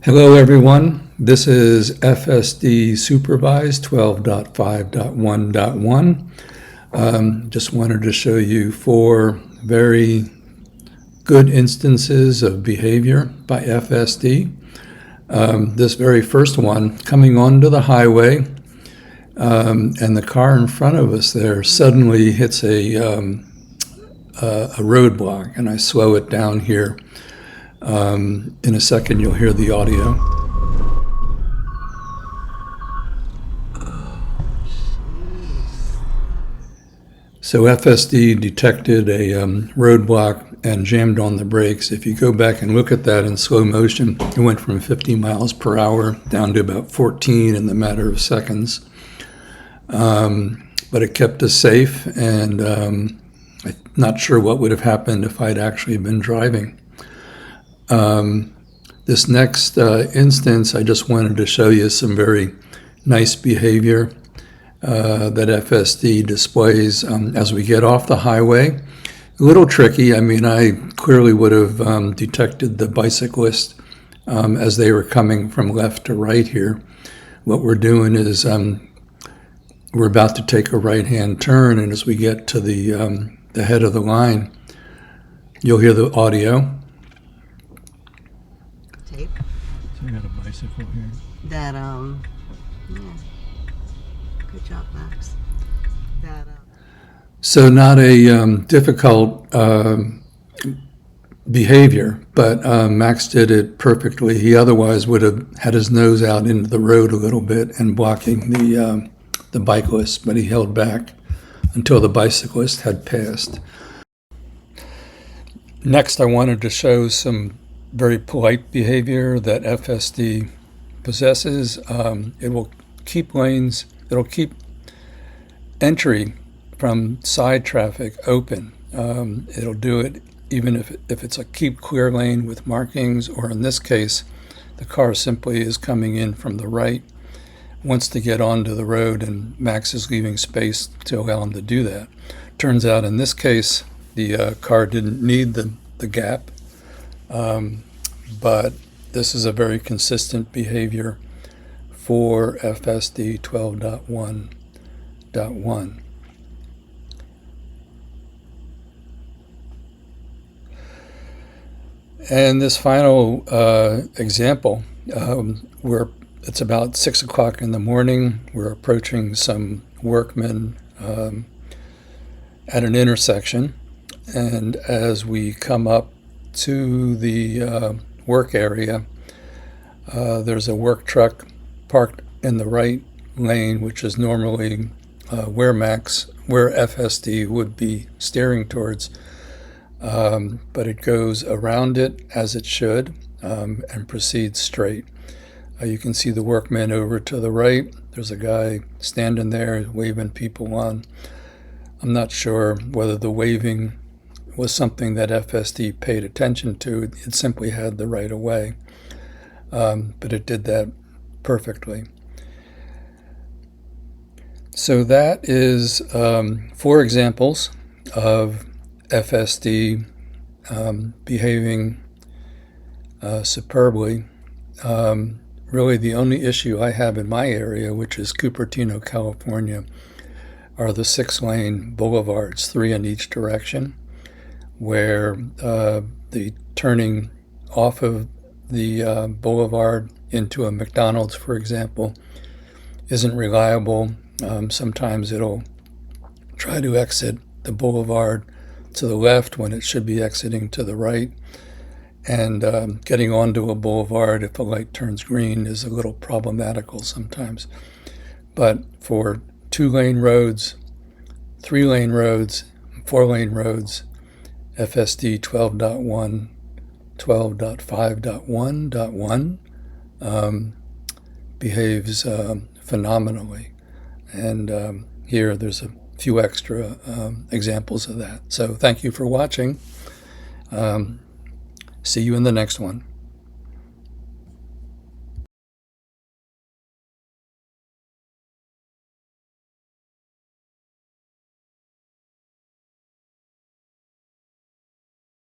Hello everyone, this is FSD Supervised 12.5.1.1. Just wanted to show you 4 very good instances of behavior by FSD. This very first one, coming onto the highway, and the car in front of us there suddenly hits a roadblock, and I slow it down here. In a second, you'll hear the audio. So FSD detected a roadblock and jammed on the brakes. If you go back and look at that in slow motion, it went from 50 miles per hour down to about 14 in the matter of seconds. But it kept us safe, and I'm not sure what would have happened if I'd actually been driving. This next instance, I just wanted to show you some very nice behavior that FSD displays as we get off the highway. A little tricky. I mean, I clearly would have detected the bicyclist as they were coming from left to right here. What we're doing is we're about to take a right-hand turn, and as we get to the head of the line, you'll hear the audio. Tape. So we got a bicycle here. That yeah. Good job, Max. That So not a difficult behavior, but Max did it perfectly. He otherwise would have had his nose out into the road a little bit and blocking the bicyclist, but he held back until the bicyclist had passed. Next, I wanted to show some very polite behavior that FSD possesses. It will keep lanes, it'll keep entry from side traffic open. It'll do it even if it's a keep clear lane with markings, or in this case, the car simply is coming in from the right, wants to get onto the road, and Max is leaving space to allow him to do that. Turns out in this case, the car didn't need the gap. But this is a very consistent behavior for FSD 12.1.1. And this final example, where it's about 6 o'clock in the morning, we're approaching some workmen at an intersection, and as we come up to the work area, there's a work truck parked in the right lane, which is normally where FSD would be steering towards, but it goes around it as it should and proceeds straight. You can see the workmen over to the right. There's a guy standing there waving people on. I'm not sure whether the waving was something that FSD paid attention to. It simply had the right of way, but it did that perfectly. So that is 4 examples of FSD behaving superbly. Really the only issue I have in my area, which is Cupertino, California, are the 6-lane boulevards, 3 in each direction, where the turning off of the boulevard into a McDonald's, for example, isn't reliable. Sometimes it'll try to exit the boulevard to the left when it should be exiting to the right. And getting onto a boulevard if a light turns green is a little problematical sometimes. But for 2-lane roads, 3-lane roads, 4-lane roads, FSD 12.1, 12.5.1.1 behaves phenomenally. And here there's a few extra examples of that. So thank you for watching. See you in the next one.